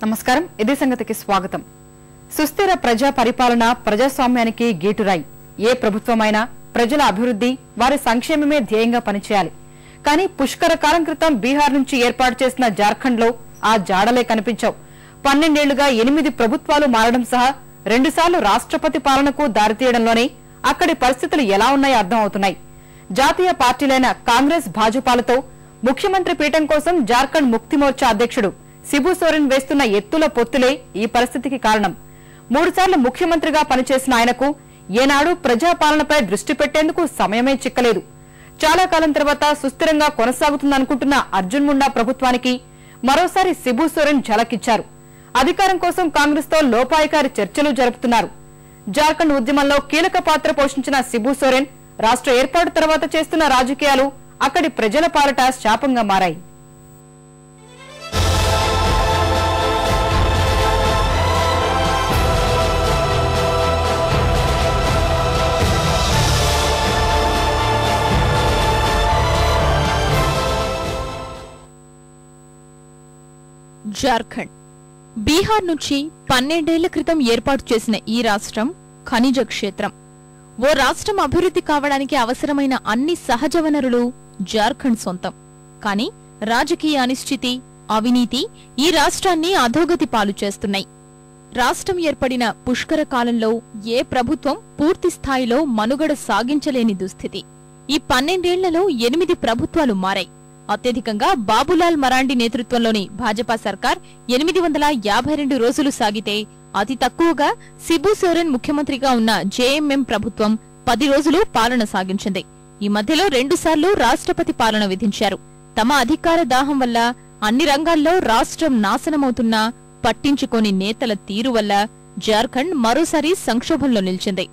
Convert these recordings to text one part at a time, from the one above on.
నమస్కారం ఇదే సంగతికి స్వాగతం. సుస్థిర ప్రజా పరిపాలన ప్రజాస్వామ్యానికి గీటురాయి. ఏ ప్రభుత్వమైనా ప్రజల అభివృద్ధి వారి సంక్షేమమే ధ్యేయంగా పనిచేయాలి. కానీ పుష్కర కాలం క్రితం బీహార్ నుంచి ఏర్పాటు చేసిన జార్ఖండ్ లో ఆ జాడలే కనిపించవు. 12 ఏళ్లుగా 8 ప్రభుత్వాలు మారడం సహా 2 సార్లు రాష్ట్రపతి పాలనకు దారితీయడంలోనే అక్కడి పరిస్థితులు ఎలా ఉన్నాయో అర్థం అవుతున్నాయి. జాతీయ పార్టీలైన కాంగ్రెస్ భాజపాలతో ముఖ్యమంత్రి పీఠం కోసం జార్ఖండ్ ముక్తి మోర్చా అధ్యక్షుడు సిబు సోరెన్ వేస్తున్న ఎత్తుల పొత్తులే ఈ పరిస్థితికి కారణం. 3 సార్లు ముఖ్యమంత్రిగా పనిచేసిన ఆయనకు ఏనాడు ప్రజాపాలనపై దృష్టి పెట్టేందుకు సమయమే చిక్కలేదు. చాలా కాలం తర్వాత సుస్థిరంగా కొనసాగుతుందనుకుంటున్న అర్జున్ ముండా ప్రభుత్వానికి మరోసారి సిబు సోరెన్ ఝలకిచ్చారు. అధికారం కోసం కాంగ్రెస్ తో లోపాయికారి చర్చలు జరుపుతున్నారు. జార్ఖండ్ ఉద్యమంలో కీలక పాత్ర పోషించిన సిబు సోరెన్ రాష్ట్ర ఏర్పాటు తర్వాత చేస్తున్న రాజకీయాలు అక్కడి ప్రజల పాలట శాపంగా మారాయి. జార్ఖండ్ బీహార్ నుంచి 12 ఏళ్ల క్రితం ఏర్పాటు చేసిన ఈ రాష్ట్రం ఖనిజ క్షేత్రం. ఓ రాష్ట్రం అభివృద్ధి కావడానికి అవసరమైన అన్ని సహజ వనరులు జార్ఖండ్ సొంతం. కాని రాజకీయ అనిశ్చితి, అవినీతి ఈ రాష్ట్రాన్ని అధోగతి పాలు చేస్తున్నాయి. రాష్ట్రం ఏర్పడిన పుష్కర కాలంలో ఏ ప్రభుత్వం పూర్తి స్థాయిలో మనుగడ సాగించలేని దుస్థితి. ఈ 12 ఏళ్లలో 8 ప్రభుత్వాలు మారాయి. అత్యధికంగా బాబులాల్ మరాండి నేతృత్వంలోని భాజపా సర్కార్ 852 రోజులు సాగితే అతి తక్కువగా సిబు సోరెన్ ముఖ్యమంత్రిగా ఉన్న జేఎంఎం ప్రభుత్వం 10 రోజులు పాలన సాగించింది. ఈ మధ్యలో 2 సార్లు రాష్ట్రపతి పాలన విధించారు. తమ అధికార దాహం వల్ల అన్ని రంగాల్లో రాష్ట్రం నాశనమవుతున్నా పట్టించుకోని నేతల తీరు వల్ల జార్ఖండ్ మరోసారి సంక్షోభంలో నిలిచింది.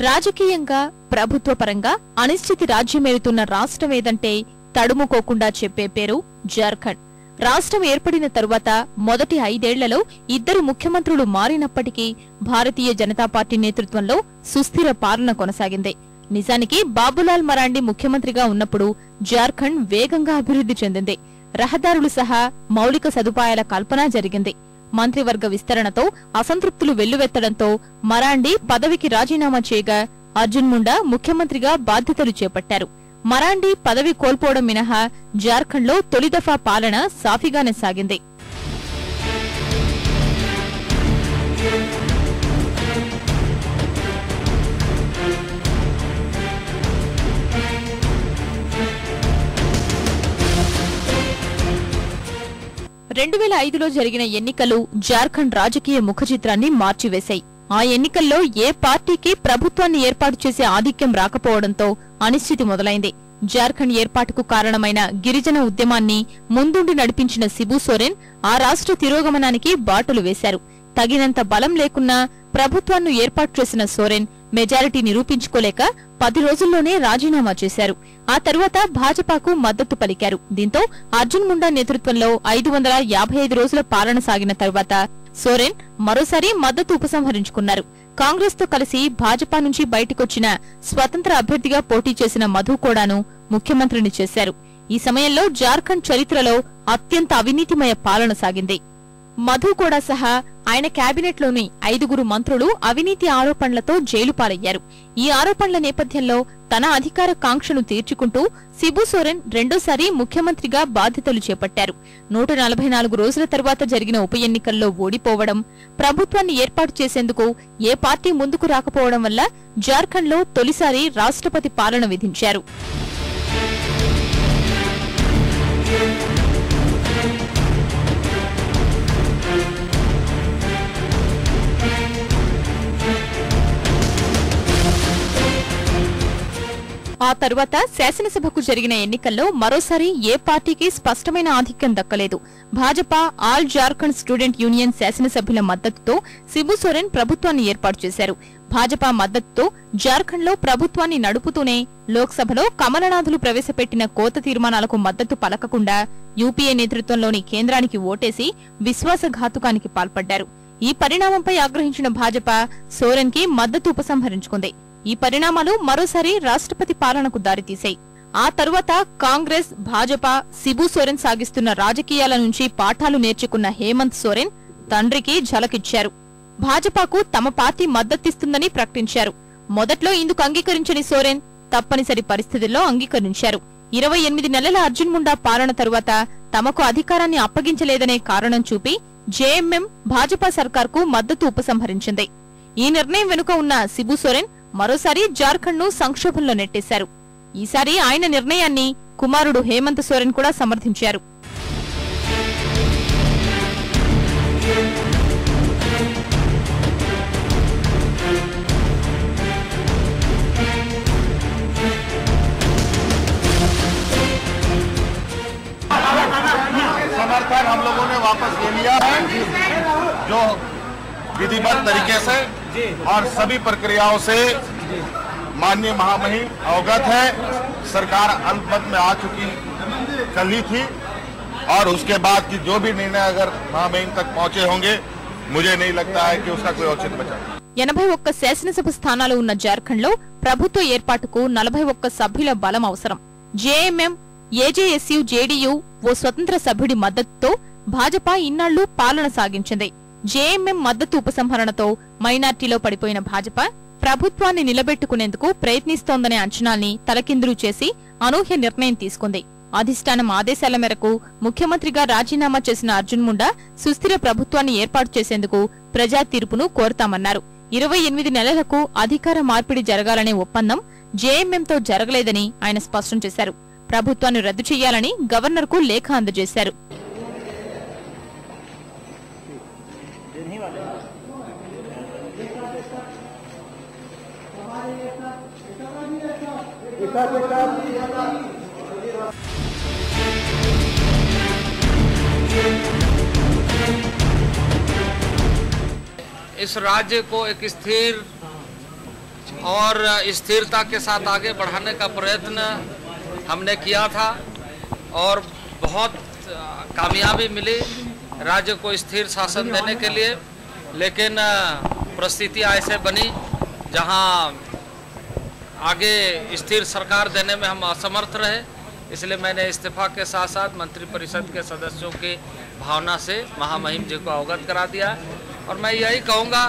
రాజకీయంగా ప్రభుత్వపరంగా అనిశ్చితి రాజ్యమేలుతున్న రాష్ట్రమేదంటే తడుముకోకుండా చెప్పే పేరు జార్ఖండ్. రాష్ట్రం ఏర్పడిన తరువాత మొదటి 5 ఏళ్లలో 2 ముఖ్యమంత్రులు మారినప్పటికీ భారతీయ జనతా పార్టీ నేతృత్వంలో సుస్థిర పాలన కొనసాగింది. నిజానికి బాబులాల్ మరాండి ముఖ్యమంత్రిగా ఉన్నప్పుడు జార్ఖండ్ వేగంగా అభివృద్ధి చెందింది. రహదారులు సహా మౌలిక సదుపాయాల కల్పన జరిగింది. మంత్రివర్గ విస్తరణతో అసంతృప్తులు వెల్లువెత్తడంతో మరాండి పదవికి రాజీనామా చేయగా అర్జున్ ముండా ముఖ్యమంత్రిగా బాధ్యతలు చేపట్టారు. మరాండి పదవి కోల్పోవడం మినహా జార్ఖండ్లో తొలి దఫా పాలన సాఫీగానే సాగింది. రెండు 2005లో జరిగిన ఎన్నికలు జార్ఖండ్ రాజకీయ ముఖచిత్రాన్ని మార్చివేశాయి. ఆ ఎన్నికల్లో ఏ పార్టీకి ప్రభుత్వాన్ని ఏర్పాటు చేసే ఆధిక్యం రాకపోవడంతో అనిశ్చితి మొదలైంది. జార్ఖండ్ ఏర్పాటుకు కారణమైన గిరిజన ఉద్యమాన్ని ముందుండి నడిపించిన సిబు సోరెన్ ఆ రాష్ట్ర తిరోగమనానికి బాటలు వేశారు. తగినంత బలం లేకున్నా ప్రభుత్వాన్ని ఏర్పాటు చేసిన సోరెన్ మెజారిటీ నిరూపించుకోలేక 10 రోజుల్లోనే రాజీనామా చేశారు. ఆ తరువాత భాజపాకు మద్దతు పలికారు. దీంతో అర్జున్ ముండా నేతృత్వంలో 555 రోజుల పాలన సాగిన తరువాత సోరెన్ మరోసారి మద్దతు ఉపసంహరించుకున్నారు. కాంగ్రెస్ తో కలిసి భాజపా నుంచి బయటకొచ్చిన స్వతంత్ర అభ్యర్థిగా పోటీ చేసిన మధు కోడాను ముఖ్యమంత్రిని చేశారు. ఈ సమయంలో జార్ఖండ్ చరిత్రలో అత్యంత అవినీతిమయ పాలన సాగింది. మధు కోడా సహా ఆయన కేబినెట్లోని 5 మంత్రులు అవినీతి ఆరోపణలతో జైలు పాలయ్యారు. ఈ ఆరోపణల నేపథ్యంలో తన అధికార కాంక్షను తీర్చుకుంటూ సిబు సోరెన్ రెండోసారి ముఖ్యమంత్రిగా బాధ్యతలు చేపట్టారు. 144 రోజుల తర్వాత జరిగిన ఉప ఎన్నికల్లో ఓడిపోవడం, ప్రభుత్వాన్ని ఏర్పాటు చేసేందుకు ఏ పార్టీ ముందుకు రాకపోవడం వల్ల జార్ఖండ్లో తొలిసారి రాష్ట్రపతి పాలన విధించారు. ఆ తరువాత శాసనసభకు జరిగిన ఎన్నికల్లో మరోసారి ఏ పార్టీకి స్పష్టమైన ఆధిక్యం దక్కలేదు. Bhajapa all Jharkhand student union శాసనసభ్యుల మద్దతుతో శిబు సోరెన్ ప్రభుత్వాన్ని ఏర్పాటు చేశారు. భాజపా మద్దతుతో జార్ఖండ్లో ప్రభుత్వాన్ని నడుపుతూనే లోక్సభలో కమలనాథులు ప్రవేశపెట్టిన కోత తీర్మానాలకు మద్దతు పలకకుండా యూపీఏ నేతృత్వంలోని కేంద్రానికి ఓటేసి విశ్వాసఘాతుకానికి పాల్పడ్డారు. ఈ పరిణామంపై ఆగ్రహించిన భాజపా సోరెన్ కి మద్దతు ఉపసంహరించుకుంది. ఈ పరిణామాలు మరోసారి రాష్ట్రపతి పాలనకు దారితీశాయి. ఆ తరువాత కాంగ్రెస్, భాజపా, శిబు సోరెన్ సాగిస్తున్న రాజకీయాల నుంచి పాఠాలు నేర్చుకున్న హేమంత్ సోరెన్ తండ్రికి ఝలకిచ్చారు. భాజపాకు తమ పార్టీ మద్దతిస్తుందని ప్రకటించారు. మొదట్లో ఇందుకు అంగీకరించని సోరెన్ తప్పనిసరి పరిస్థితుల్లో అంగీకరించారు. 28 నెలల అర్జున్ ముండా పాలన తరువాత తమకు అధికారాన్ని అప్పగించలేదనే కారణం చూపి జేఎంఎం భాజపా సర్కార్కు మద్దతు ఉపసంహరించింది. ఈ నిర్ణయం వెనుక ఉన్న శిబు సోరెన్ మరోసారి జార్ఖండ్ ను సంక్షోభంలో నెట్టేశారు. ఈసారి ఆయన నిర్ణయాన్ని కుమారుడు హేమంత్ సోరెన్ కూడా సమర్థించారు. समर्थन हम लोगों ने वापस ले लिया है, जो विधिवत तरीके से और सभी प्रक्रियाओं से माननीय महामहिम अवगत है। सरकार अल्पमत में आ चुकी कल ही थी और उसके बाद की जो भी निर्णय अगर महामहिम तक पहुंचे होंगे, मुझे नहीं लगता है कि उसका कोई औचित्य बचा। 81 శాసనసభ స్థానాలు ఉన్న జార్ఖండ్ లో ప్రభుత్వ ఏర్పాటుకు 41 సభ్యుల బలం అవసరం. జేఎంఎం, ఏజేఎస్యు, జేడీయూ ఓ స్వతంత్ర సభ్యుడి మద్దతుతో భాజపా ఇన్నాళ్లు పాలన సాగించింది. జేఎంఎం మద్దతు ఉపసంహరణతో మైనార్టీలో పడిపోయిన భాజపా ప్రభుత్వాన్ని నిలబెట్టుకునేందుకు ప్రయత్నిస్తోందనే అంచనాల్ని తలకిందులు చేసి అనూహ్య నిర్ణయం తీసుకుంది. అధిష్టానం ఆదేశాల మేరకు ముఖ్యమంత్రిగా రాజీనామా చేసిన అర్జున్ ముండా సుస్థిర ప్రభుత్వాన్ని ఏర్పాటు చేసేందుకు ప్రజా తీర్పును కోరతామన్నారు. 28 నెలలకు అధికార మార్పిడి జరగాలనే ఒప్పందం జేఎంఎంతో జరగలేదని ఆయన స్పష్టం చేశారు. ప్రభుత్వాన్ని రద్దు చేయాలని గవర్నర్కు లేఖ అందజేశారు. इस राज्य को एक स्थिर और स्थिरता के साथ आगे बढ़ाने का प्रयत्न हमने किया था और बहुत कामयाबी मिली राज्य को स्थिर शासन देने के लिए। लेकिन परिस्थितियाँ ऐसे बनी जहां आगे स्थिर सरकार देने में हम असमर्थ रहे, इसलिए मैंने इस्तीफा के साथ साथ मंत्रिपरिषद के सदस्यों की भावना से महामहिम जी को अवगत करा दिया। और मैं यही कहूँगा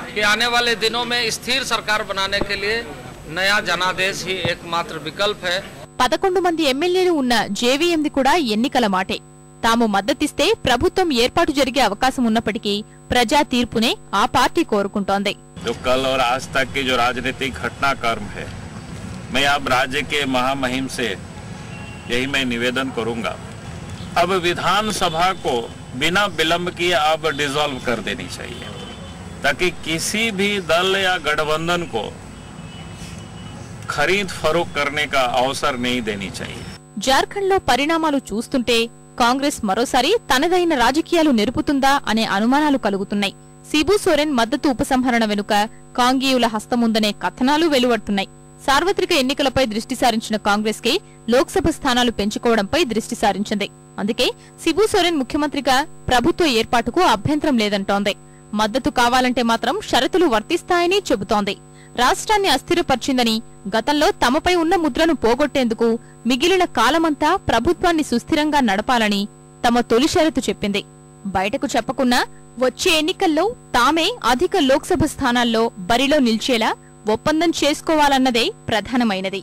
कि आने वाले दिनों में स्थिर सरकार बनाने के लिए नया जनादेश ही एकमात्र विकल्प है। 11 మంది ఎమ్మెల్యేలు ఉన్న జేవీఎంది కూడా ఎన్నికల మాటే. తాము మద్దతిస్తే ప్రభుత్వం ఏర్పాటు జరిగే అవకాశం ఉన్నప్పటికీ ప్రజా తీర్పునే ఆ పార్టీ కోరుకుంటోంది. जो कल और आज तक के जो राजनीतिक घटनाक्रम है, मैं अब राज्य के महामहिम से यही मैं निवेदन करूंगा, अब विधानसभा को बिना विलंब किए अब डिसॉल्व कर देनी चाहिए, ताकि किसी भी दल या गठबंधन को खरीद फरोख्त करने का अवसर नहीं देनी चाहिए. జార్ఖండ్ లో పరిణామాలు చూస్తుంటే కాంగ్రెస్ మరోసారి తనదైన రాజకీయాలు నెరుపుతుందా అనే అనుమానాలు కలుగుతున్నాయి. శిబు సోరెన్ మద్దతు ఉపసంహరణ వెనుక కాంగీయుల హస్తముందనే కథనాలు వెలువడుతున్నాయి. సార్వత్రిక ఎన్నికలపై దృష్టి సారించిన కాంగ్రెస్ కి లోక్సభ స్థానాలు పెంచుకోవడంపై దృష్టి సారించింది. అందుకే శిబు సోరెన్ ముఖ్యమంత్రిగా ప్రభుత్వ ఏర్పాటుకు అభ్యంతరం లేదంటోంది. మద్దతు కావాలంటే మాత్రం షరతులు వర్తిస్తాయని చెబుతోంది. రాష్ట్రాన్ని అస్థిరపర్చిందని, గతంలో తమపై ఉన్న ముద్రను పోగొట్టేందుకు మిగిలిన కాలమంతా ప్రభుత్వాన్ని సుస్థిరంగా నడపాలని తమ తొలి షరతు చెప్పింది. బయటకు చెప్పకున్నా వచ్చే ఎన్నికల్లో తామే అధిక లోక్సభ స్థానాల్లో బరిలో నిల్చేలా ఒప్పందం చేసుకోవాలన్నదే ప్రధానమైనది.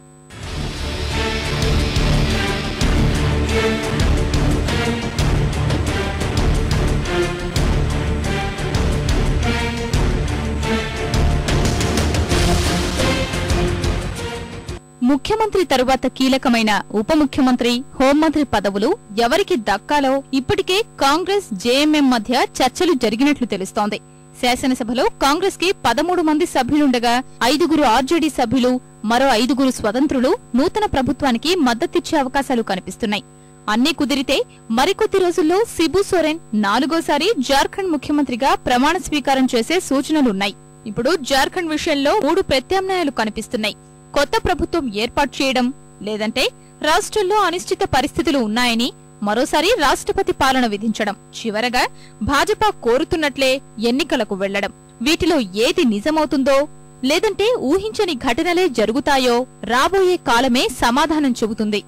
ముఖ్యమంత్రి తరువాత కీలకమైన ఉప ముఖ్యమంత్రి, హోంమంత్రి పదవులు ఎవరికి దక్కాలో ఇప్పటికే కాంగ్రెస్, జేఎంఎం మధ్య చర్చలు జరిగినట్లు తెలుస్తోంది. శాసనసభలో కాంగ్రెస్ కి 13 మంది సభ్యులుండగా 5 ఆర్జేడీ సభ్యులు, మరో 5 స్వతంత్రులు నూతన ప్రభుత్వానికి మద్దతిచ్చే అవకాశాలు కనిపిస్తున్నాయి. అన్నీ కుదిరితే మరికొద్ది రోజుల్లో శిబు సోరెన్ 4వ సారి జార్ఖండ్ ముఖ్యమంత్రిగా ప్రమాణ స్వీకారం చేసే సూచనలున్నాయి. ఇప్పుడు జార్ఖండ్ విషయంలో 3 ప్రత్యామ్నాయాలు కనిపిస్తున్నాయి. కొత్త ప్రభుత్వం ఏర్పాటు చేయడం, లేదంటే రాష్ట్రంలో అనిశ్చిత పరిస్థితులు ఉన్నాయని మరోసారి రాష్ట్రపతి పాలన విధించడం, చివరగా భాజపా కోరుతున్నట్లే ఎన్నికలకు వెళ్లడం. వీటిలో ఏది నిజమవుతుందో, లేదంటే ఊహించని ఘటనలే జరుగుతాయో రాబోయే కాలమే సమాధానం చెబుతుంది.